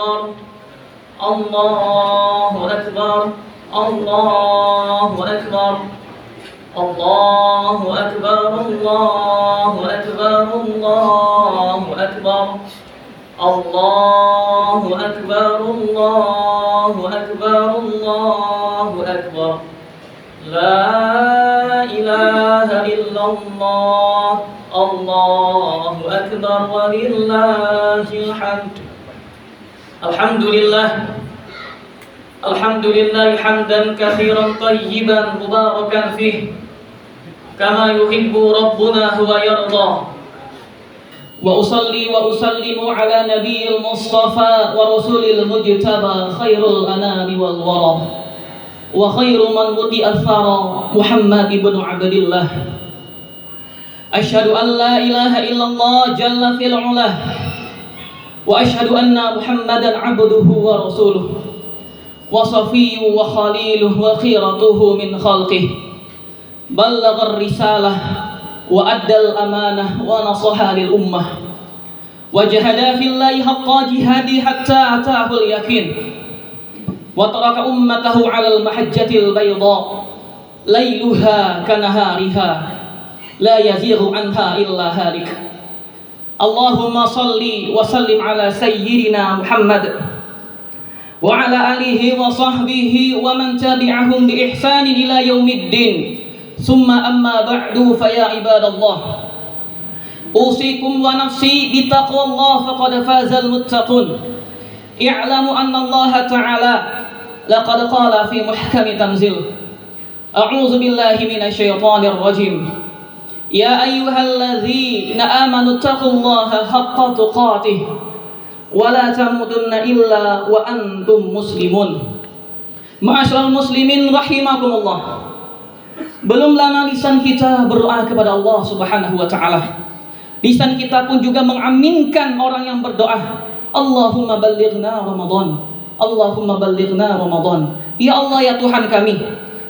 أكبر الله أكبر الله أكبر الله أكبر الله أكبر الله أكبر الله أكبر الله أكبر الله أكبر لا إله إلا الله الله أكبر ولله الحمد الحمد لله حمدا كثيرا طيبا مباركا فيه كما يحب ربنا ويرضى وأصلي وأسلم على نبي المصطفى ورسول المجتبى خير الأنام والورى وخير من وطئ الثرى محمد بن عبد الله أشهد أن لا إله إلا الله جل في العلا وأشهد أن محمدا عبده ورسوله وصفيه وخليله وخيرته من خلقه بلغ الرسالة وأدى الأمانة ونصح للأمة وجاهد في الله حق جهاده حتى أتاه اليقين وترك أمته على المحجة البيضاء ليلها كنهارها لا يزيغ عنها إلا هالك اللهم صل وسلم على سيدنا محمد وعلى آله وصحبه ومن تبعهم بإحسان إلى يوم الدين ثم أما بعد فيا عباد الله أوصيكم ونفسي بتقوى الله فقد فاز المتقون اعلموا أن الله تعالى لقد قال في محكم تنزيل أعوذ بالله من الشيطان الرجيم يا أيها الذين آمنوا اتقوا الله حق تقاته ولا تموتن إلا وأنتم مسلمون. Ma'asyiral muslimin rahimakumullah. Belum lama lisan kita berdoa kepada Allah Subhanahu wa taala. Lisan kita pun juga mengaminkan orang yang berdoa, Allahumma ballighna Ramadan. Allahumma ballighna Ramadan. Ya Allah ya Tuhan kami,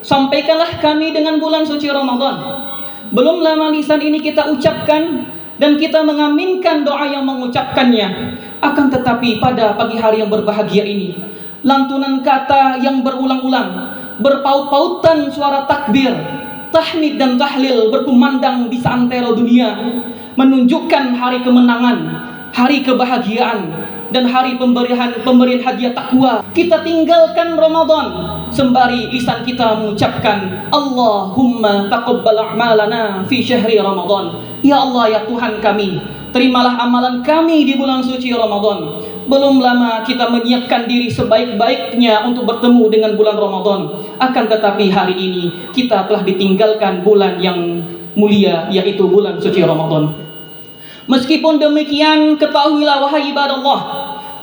sampaikanlah kami dengan bulan suci Ramadan. Belum lama lisan ini kita ucapkan dan kita mengaminkan doa yang mengucapkannya. Akan tetapi pada pagi hari yang berbahagia ini, lantunan kata yang berulang-ulang, berpaut-pautan suara takbir, tahmid dan tahlil berkumandang di seantero dunia, menunjukkan hari kemenangan, hari kebahagiaan, dan hari pemberian hadiah takwa. Kita tinggalkan Ramadan sembari lisan kita mengucapkan Allahumma taqabbal a'malana fi syahri Ramadan. Ya Allah ya Tuhan kami, terimalah amalan kami di bulan suci Ramadan. Belum lama kita menyiapkan diri sebaik-baiknya untuk bertemu dengan bulan Ramadan. Akan tetapi hari ini kita telah ditinggalkan bulan yang mulia, yaitu bulan suci Ramadan. Meskipun demikian, ketahuilah wahai ibadallah,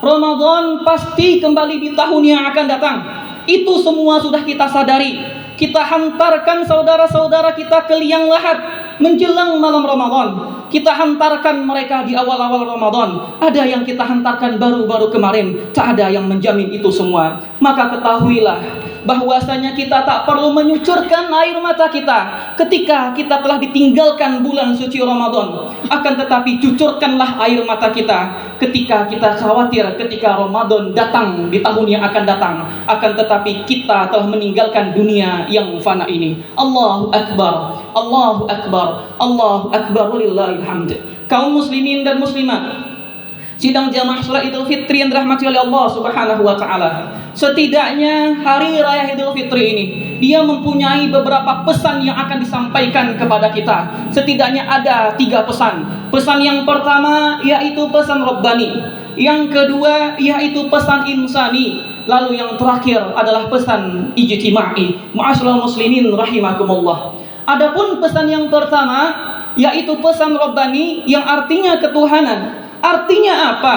Ramadan pasti kembali di tahun yang akan datang. Itu semua sudah kita sadari. Kita hantarkan saudara-saudara kita ke liang lahat menjelang malam Ramadan. Kita hantarkan mereka di awal-awal Ramadan. Ada yang kita hantarkan baru-baru kemarin. Tak ada yang menjamin itu semua. Maka ketahuilah bahwasanya kita tak perlu menyucurkan air mata kita ketika kita telah ditinggalkan bulan suci Ramadan. Akan tetapi cucurkanlah air mata kita ketika kita khawatir ketika Ramadan datang di tahun yang akan datang. Akan tetapi kita telah meninggalkan dunia yang fana ini. Allahu Akbar, Allahu Akbar, Allahu Akbar walillahil hamd. Kaum muslimin dan muslimat, sidang jamaah salat Idul Fitri yang dirahmati oleh Allah Subhanahu wa taala. Setidaknya hari raya Idul Fitri ini dia mempunyai beberapa pesan yang akan disampaikan kepada kita. Setidaknya ada 3 pesan. Pesan yang pertama yaitu pesan Rabbani. Yang kedua yaitu pesan insani. Lalu yang terakhir adalah pesan ijtima'i. Ma'asyiral muslimin rahimakumullah. Adapun pesan yang pertama yaitu pesan Rabbani yang artinya ketuhanan. Artinya apa?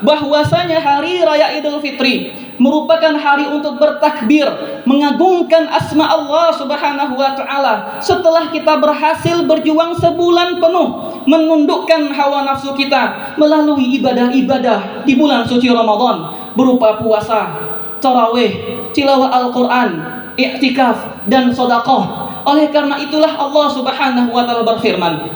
Bahwasanya hari raya Idul Fitri merupakan hari untuk bertakbir, mengagungkan asma Allah Subhanahu wa taala setelah kita berhasil berjuang sebulan penuh menundukkan hawa nafsu kita melalui ibadah-ibadah di bulan suci Ramadan berupa puasa, tarawih, tilawah Al-Qur'an, i'tikaf dan sedekah. Oleh karena itulah Allah Subhanahu wa taala berfirman,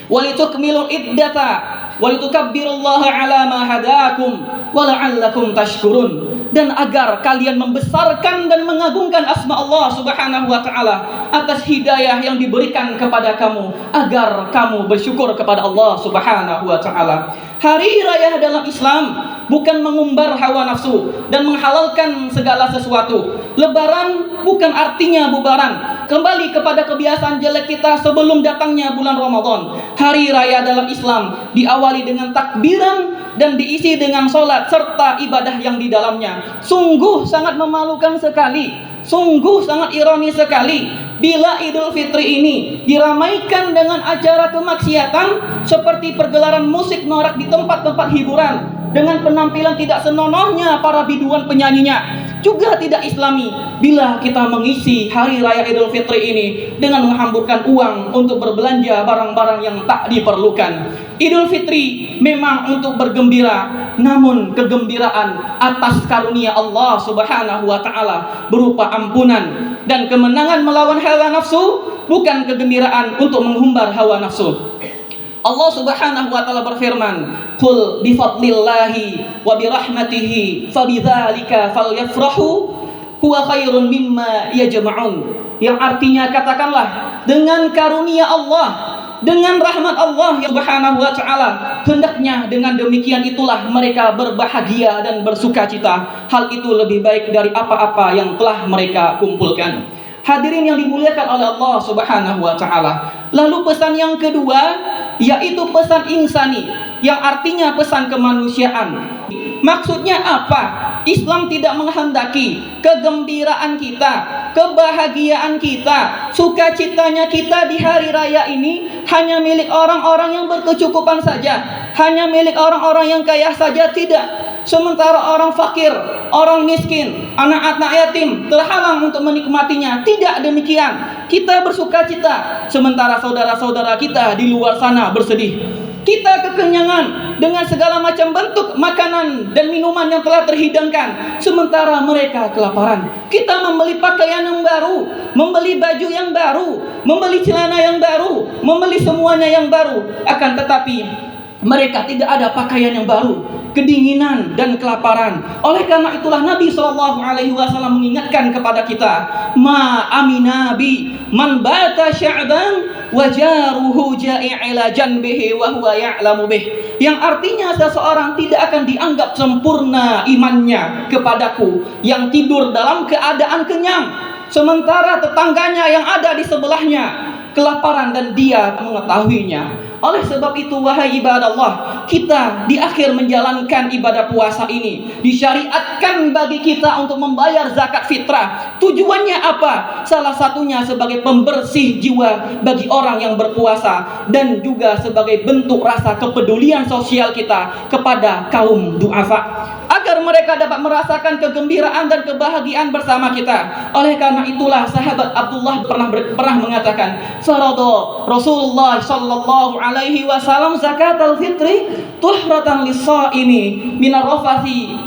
"Walitukmilu iddata wa litukabbirullaha ala ma hadakum wa la'allakum tashkurun, dan agar kalian membesarkan dan mengagungkan asma Allah Subhanahu wa taala atas hidayah yang diberikan kepada kamu, agar kamu bersyukur kepada Allah Subhanahu wa taala. Hari raya dalam Islam bukan mengumbar hawa nafsu dan menghalalkan segala sesuatu. Lebaran bukan artinya bubaran, kembali kepada kebiasaan jelek kita sebelum datangnya bulan Ramadan. Hari raya dalam Islam diawali dengan takbiran dan diisi dengan sholat serta ibadah yang di dalamnya. Sungguh sangat memalukan sekali, sungguh sangat ironis sekali bila Idul Fitri ini diramaikan dengan acara kemaksiatan seperti pergelaran musik norak di tempat-tempat hiburan dengan penampilan tidak senonohnya para biduan penyanyinya. Juga tidak islami bila kita mengisi hari raya Idul Fitri ini dengan menghamburkan uang untuk berbelanja barang-barang yang tak diperlukan. Idul Fitri memang untuk bergembira, namun kegembiraan atas karunia Allah Subhanahu wa taala berupa ampunan dan kemenangan melawan hawa nafsu, bukan kegembiraan untuk menghumbar hawa nafsu. Allah Subhanahu wa taala berfirman, "Qul bi fadlillahi wa bi rahmatihi fabidzalika falyafrahu huwa khairun mimma yajma'un." Yang artinya, katakanlah, dengan karunia Allah, dengan rahmat Allah Subhanahu wa taala, hendaknya dengan demikian itulah mereka berbahagia dan bersukacita. Hal itu lebih baik dari apa-apa yang telah mereka kumpulkan. Hadirin yang dimuliakan oleh Allah Subhanahu wa taala. Lalu pesan yang kedua yaitu pesan insani, yang artinya pesan kemanusiaan. Maksudnya apa? Islam tidak menghendaki kegembiraan kita, kebahagiaan kita, sukacitanya kita di hari raya ini hanya milik orang-orang yang berkecukupan saja, hanya milik orang-orang yang kaya saja, tidak. Sementara orang fakir, orang miskin, anak-anak yatim terhalang untuk menikmatinya. Tidak demikian. Kita bersukacita, sementara saudara-saudara kita di luar sana bersedih. Kita kekenyangan dengan segala macam bentuk makanan dan minuman yang telah terhidangkan, sementara mereka kelaparan. Kita membeli pakaian yang baru, membeli baju yang baru, membeli celana yang baru, membeli semuanya yang baru. Akan tetapi mereka tidak ada pakaian yang baru, kedinginan dan kelaparan. Oleh karena itulah Nabi SAW mengingatkan kepada kita, ma amina bi man bata sya'ban wa jaruhu ja'i'ila janbihi wa huwa ya'lamu bih. Yang artinya seseorang tidak akan dianggap sempurna imannya kepadaku yang tidur dalam keadaan kenyang, sementara tetangganya yang ada di sebelahnya kelaparan dan dia mengetahuinya. Oleh sebab itu, wahai ibadah Allah, kita di akhir menjalankan ibadah puasa ini disyariatkan bagi kita untuk membayar zakat fitrah. Tujuannya apa? Salah satunya sebagai pembersih jiwa bagi orang yang berpuasa, dan juga sebagai bentuk rasa kepedulian sosial kita kepada kaum du'afa, agar mereka dapat merasakan kegembiraan dan kebahagiaan bersama kita. Oleh karena itulah sahabat Abdullah pernah mengatakan, farada Rasulullah sallallahu alaihi wasallam zakat al-fitri tuhratan lis-shaimi minar rafathi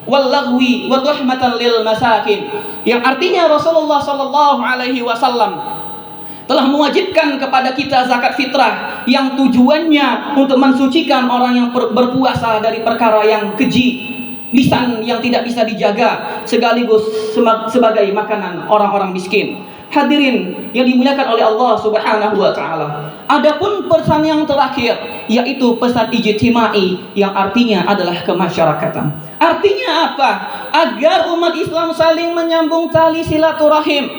wal lagwi wa tuhmatan lil masakin. Yang artinya Rasulullah sallallahu alaihi wasallam telah mewajibkan kepada kita zakat fitrah yang tujuannya untuk mensucikan orang yang berpuasa dari perkara yang keji, lisan yang tidak bisa dijaga, sekaligus sebagai makanan orang-orang miskin. Hadirin yang dimuliakan oleh Allah Subhanahu wa taala. Adapun pesan yang terakhir yaitu pesan ijtimai, yang artinya adalah kemasyarakatan. Artinya apa? Agar umat Islam saling menyambung tali silaturahim,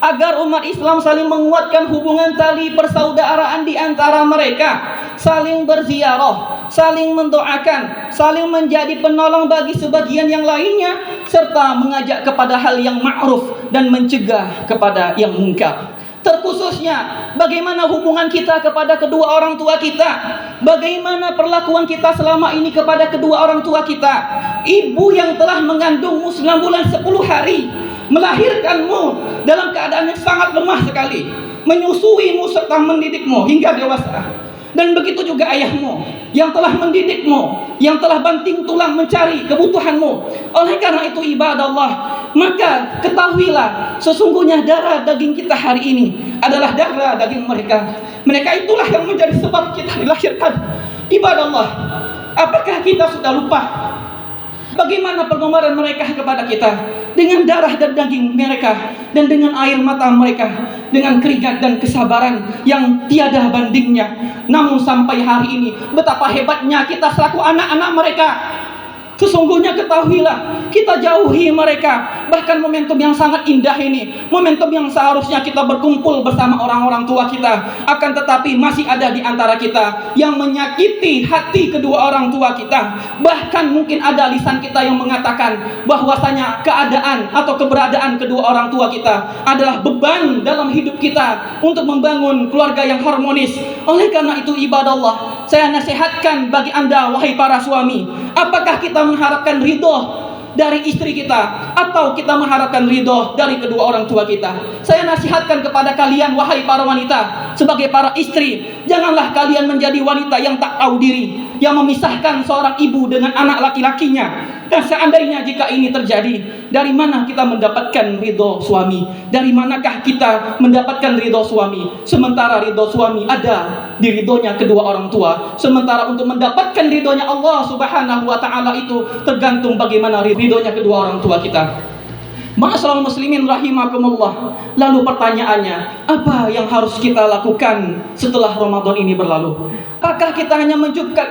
agar umat Islam saling menguatkan hubungan tali persaudaraan di antara mereka, saling berziarah, saling mendoakan, saling menjadi penolong bagi sebagian yang lainnya, serta mengajak kepada hal yang ma'ruf dan mencegah kepada yang mungkar. Terkhususnya bagaimana hubungan kita kepada kedua orang tua kita, bagaimana perlakuan kita selama ini kepada kedua orang tua kita. Ibu yang telah mengandungmu 9 bulan 10 hari, melahirkanmu dalam keadaan yang sangat lemah sekali, menyusuimu serta mendidikmu hingga dewasa. Dan begitu juga ayahmu yang telah mendidikmu, yang telah banting tulang mencari kebutuhanmu. Oleh karena itu ibadah Allah, maka ketahuilah sesungguhnya darah daging kita hari ini adalah darah daging mereka. Mereka itulah yang menjadi sebab kita dilahirkan. Ibadah Allah, apakah kita sudah lupa bagaimana pengorbanan mereka kepada kita dengan darah dan daging mereka, dan dengan air mata mereka, dengan keringat dan kesabaran yang tiada bandingnya. Namun sampai hari ini betapa hebatnya kita selaku anak-anak mereka. Sesungguhnya ketahuilah, kita jauhi mereka. Bahkan momentum yang sangat indah ini, momentum yang seharusnya kita berkumpul bersama orang-orang tua kita, akan tetapi masih ada di antara kita yang menyakiti hati kedua orang tua kita. Bahkan mungkin ada lisan kita yang mengatakan bahwasanya keadaan atau keberadaan kedua orang tua kita adalah beban dalam hidup kita untuk membangun keluarga yang harmonis. Oleh karena itu ibadah Allah, saya nasihatkan bagi Anda wahai para suami, apakah kita mengharapkan ridho dari istri kita atau kita mengharapkan ridho dari kedua orang tua kita? Saya nasihatkan kepada kalian wahai para wanita, sebagai para istri, janganlah kalian menjadi wanita yang tak tahu diri, yang memisahkan seorang ibu dengan anak laki-lakinya. Dan seandainya jika ini terjadi, dari mana kita mendapatkan ridho suami? Dari manakah kita mendapatkan ridho suami? Sementara ridho suami ada di ridhonya kedua orang tua. Sementara untuk mendapatkan ridhonya Allah Subhanahu wa ta'ala itu tergantung bagaimana ridhonya kedua orang tua kita. Ma'asyiral muslimin rahimakumullah. Lalu pertanyaannya, apa yang harus kita lakukan setelah Ramadan ini berlalu? Apakah kita hanya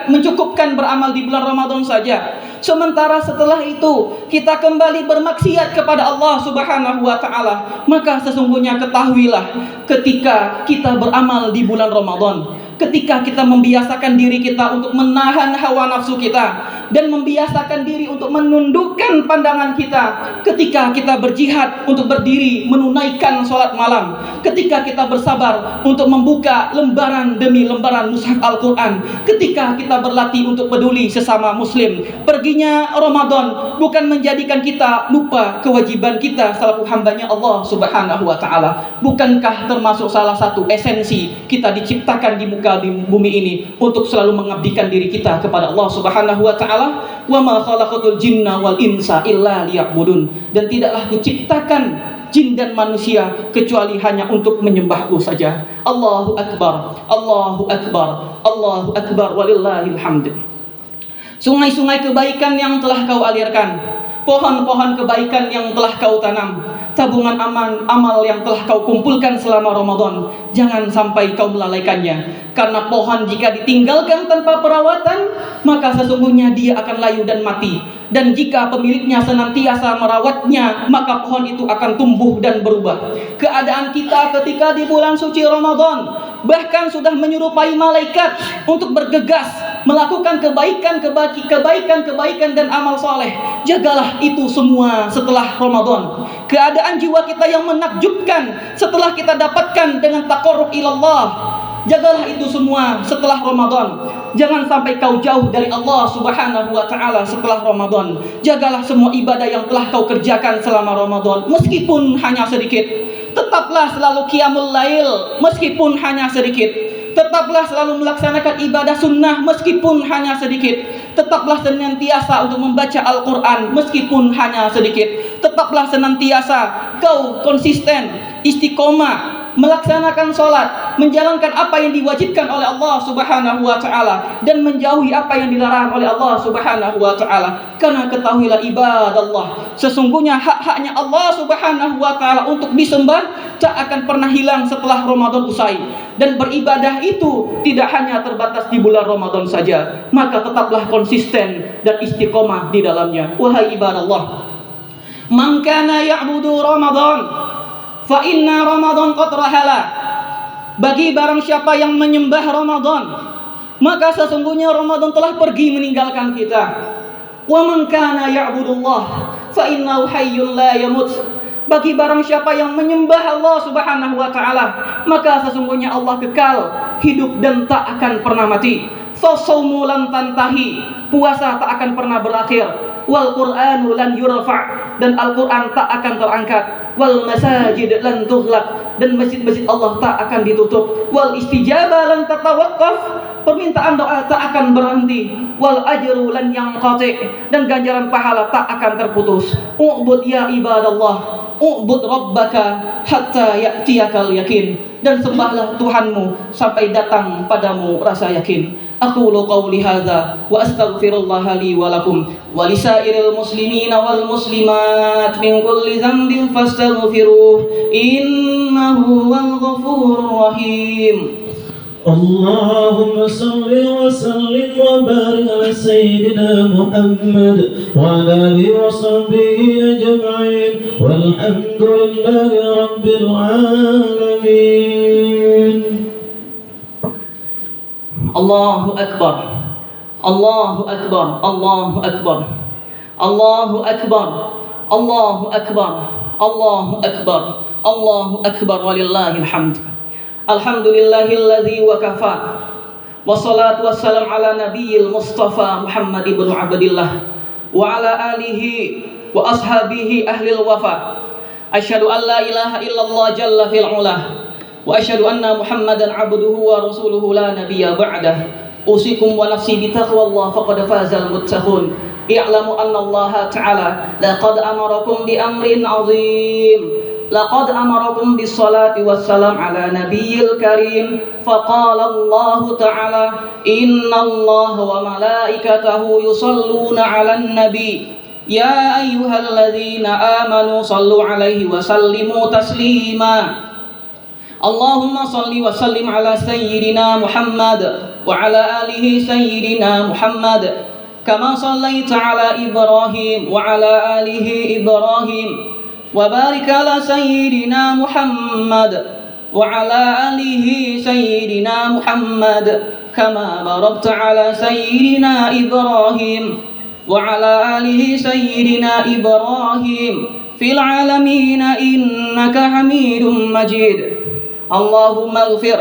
mencukupkan beramal di bulan Ramadan saja, sementara setelah itu kita kembali bermaksiat kepada Allah Subhanahu wa ta'ala? Maka sesungguhnya ketahuilah, ketika kita beramal di bulan Ramadan, ketika kita membiasakan diri kita untuk menahan hawa nafsu kita, dan membiasakan diri untuk menundukkan pandangan kita, ketika kita berjihad untuk berdiri menunaikan sholat malam, ketika kita bersabar untuk membuka lembaran demi lembaran mushaf Al-Quran, ketika kita berlatih untuk peduli sesama muslim. Perginya Ramadan bukan menjadikan kita lupa kewajiban kita selaku hambanya Allah Subhanahu wa ta'ala. Bukankah termasuk salah satu esensi kita diciptakan di muka bumi ini untuk selalu mengabdikan diri kita kepada Allah Subhanahu wa ta'ala? Wa ma khalaqatul jinna wal insa illa liya'budun. Dan tidaklah kuciptakan jin dan manusia kecuali hanya untuk menyembahku saja. Allahu akbar, Allahu akbar, Allahu akbar, walillahil hamd. Sungai-sungai kebaikan yang telah kau alirkan, pohon-pohon kebaikan yang telah kau tanam, tabungan amal yang telah kau kumpulkan selama Ramadan, jangan sampai kau melalaikannya. Karena pohon jika ditinggalkan tanpa perawatan, maka sesungguhnya dia akan layu dan mati. Dan jika pemiliknya senantiasa merawatnya, maka pohon itu akan tumbuh dan berubah. Keadaan kita ketika di bulan suci Ramadan bahkan sudah menyerupai malaikat untuk bergegas melakukan kebaikan dan amal soleh. Jagalah itu semua setelah Ramadan. Keadaan jiwa kita yang menakjubkan setelah kita dapatkan dengan taqarrub ilallah, jagalah itu semua setelah Ramadan. Jangan sampai kau jauh dari Allah Subhanahu wa ta'ala setelah Ramadan. Jagalah semua ibadah yang telah kau kerjakan selama Ramadan, meskipun hanya sedikit. Tetaplah selalu qiyamul lail meskipun hanya sedikit. Tetaplah selalu melaksanakan ibadah sunnah meskipun hanya sedikit. Tetaplah senantiasa untuk membaca Al-Quran meskipun hanya sedikit. Tetaplah senantiasa kau konsisten, istiqomah, melaksanakan sholat, menjalankan apa yang diwajibkan oleh Allah Subhanahu wa ta'ala, dan menjauhi apa yang dilarang oleh Allah Subhanahu wa ta'ala. Karena ketahuilah ibadallah, sesungguhnya hak-haknya Allah Subhanahu wa ta'ala untuk disembah tak akan pernah hilang setelah Ramadan usai. Dan beribadah itu tidak hanya terbatas di bulan Ramadan saja, maka tetaplah konsisten dan istiqomah di dalamnya. Wahai ibadallah, man kana ya'budu Ramadan fa inna Ramadan qad rahala. Bagi barang siapa yang menyembah Ramadan, maka sesungguhnya Ramadan telah pergi meninggalkan kita. Wa man kana ya'budullah fa innahu hayyun la yamut. Bagi barang siapa yang menyembah Allah Subhanahu wa ta'ala, maka sesungguhnya Allah kekal hidup dan tak akan pernah mati. Fa shaumu lan tantahi. Puasa tak akan pernah berakhir. wal Qur'anu lan yurfa', dan Al-Qur'an tak akan terangkat, wal masajid lan tughlaq, dan masjid-masjid Allah tak akan ditutup, wal istijabah lan tatawaqqaf, permintaan doa tak akan berhenti, wal ajru lan yanqati', dan ganjaran pahala tak akan terputus. U'bud ya ibadallah, u'bud rabbaka hatta ya'tiyakal yakin, dan sembahlah Tuhanmu sampai datang padamu rasa yakin. Aqulu qawli hadza wa astaghfirullah li wa lakum wa lisairil muslimina wal muslimat min kulli dhanbin fastaghfiruh innahu wal ghafurur rahim. اللهم صل وسلم وبارك على سيدنا محمد وعلى آله وصحبه أجمعين والحمد لله رب العالمين. Allahu Akbar, Allahu Akbar, Allahu Akbar, Allahu Akbar, Allahu Akbar, Allahu Akbar, Allahu Akbar, walillahil hamd. Alhamdulillahilladzi wa kafa, wassalatu wassalam ala nabiyil mustafa Muhammad ibn Abdillah wa ala alihi wa ashabihi ahlil wafa. Asyhadu an la ilaha illallah jalla fil ula wa asyhadu anna Muhammadan abduhu wa rasuluhu la nabiyya ba'dah. Usikum wa nafsi bi taqwallah faqad fazal muttaqun. I'lamu anna Allah ta'ala laqad amarakum bi amrin 'azim. Laqad amarakum bis salati wassalam ala nabiyil karim. Faqala Allah ta'ala innallaha wa malaikatahu yusalluna 'alan nabi. Ya ayyuhalladzina amanu sallu 'alaihi wa sallimu taslima. Allahumma salli wa sallim ala sayyidina Muhammad wa ala alihi sayyidina Muhammad kama sallaita ala Ibrahim wa ala alihi Ibrahim wa barik ala sayyidina Muhammad wa ala alihi sayyidina Muhammad kama barakta ala sayyidina Ibrahim wa ala alihi sayyidina Ibrahim fil alamin innaka Hamidum Majid. Allahumma ighfir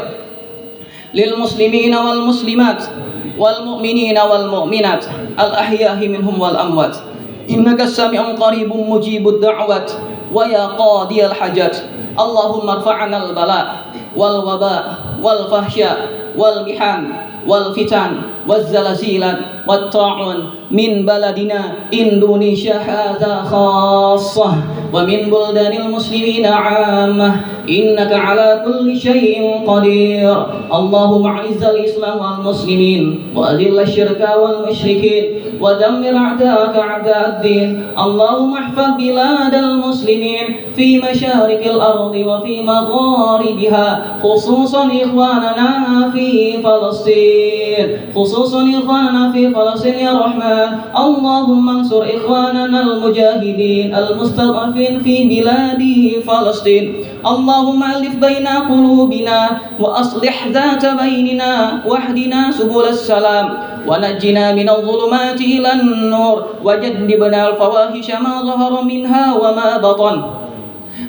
lil muslimina wal muslimat wal mu'minina wal mu'minat al ahya'i minhum wal amwat innaka sami'un qaribun mujibud da'wat wa ya qadiyal hajat. Allahumma irfa'na al bala wal waba wal fahsya wal mihan wal fitan wal zalazilan wat ta'un min baladina Indonesia hadza khassah wa min buldanil muslimina 'ammah innaka ala kulli syai'in qadir. Allahumma a'izzal islam wal muslimin wa adhillash syirka wal musyrikin wa dammir a'da'aka a'da'ad-din. Allahumma ihfaz biladal muslimin fi masyariqil ardi wa fi magharibiha khususan ikhwanana fi Palestin, khususan ikhwanana fi Palestin ya Rahman. Allahumma ansur ikhwanana al-mujahidin al-mustad'afin fi biladi Palestin. Allahumma alif baina qulubina wa aslih dhata bainina wahdina subulas salam wa najjina minadh dhulumati ilan nur wa jannibna al-fawahisha ma dhahara minha wa ma batan.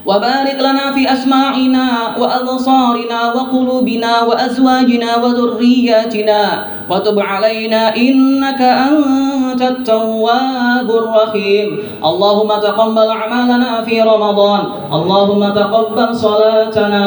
وبارك لنا في أسماعنا وأبصارنا وقلوبنا وأزواجنا وذرياتنا وتب علينا إنك أنت التواب الرحيم. اللهم تقبل أعمالنا في رمضان. اللهم تقبل صلاتنا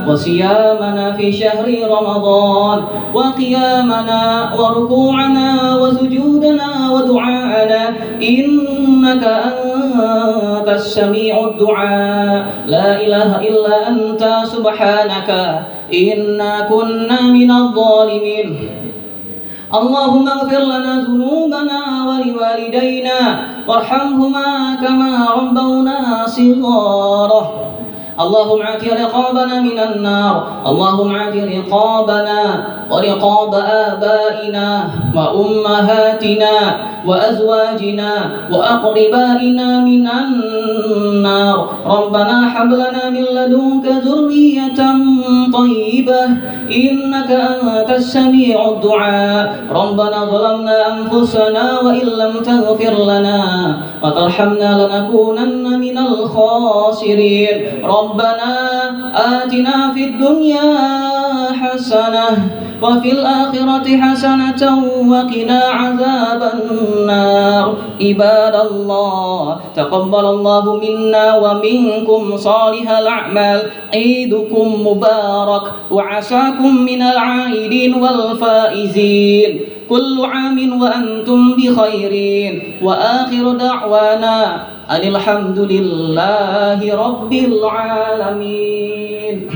وصيامنا في شهر رمضان وقيامنا وركوعنا وسجودنا ودعاءنا إنك أنت السميع الدعاء. لا إله إلا أنت سبحانك إنا كنا من الظالمين. اللهم اغفر لنا ذنوبنا ولوالدينا وارحمهما كما ربونا صغارا. اللهم اعت رقابنا من النار. اللهم اعت رقابنا ورقاب آبائنا وأمهاتنا وأزواجنا وأقربائنا من النار. ربنا هب لنا من لدنك ذرية طيبة إنك أنت السميع الدعاء. ربنا ظلمنا أنفسنا وإن لم تغفر لنا وترحمنا لنكونن من الخاسرين. ربنا آتنا في الدنيا حسنة وفي الآخرة حسنة وقنا عذاب النار. عباد الله، تقبل الله منا ومنكم صالح الأعمال. عيدكم مبارك وعساكم من العائدين والفائزين. كل عام وأنتم بخير. وآخر دعوانا أن الحمد لله رب العالمين.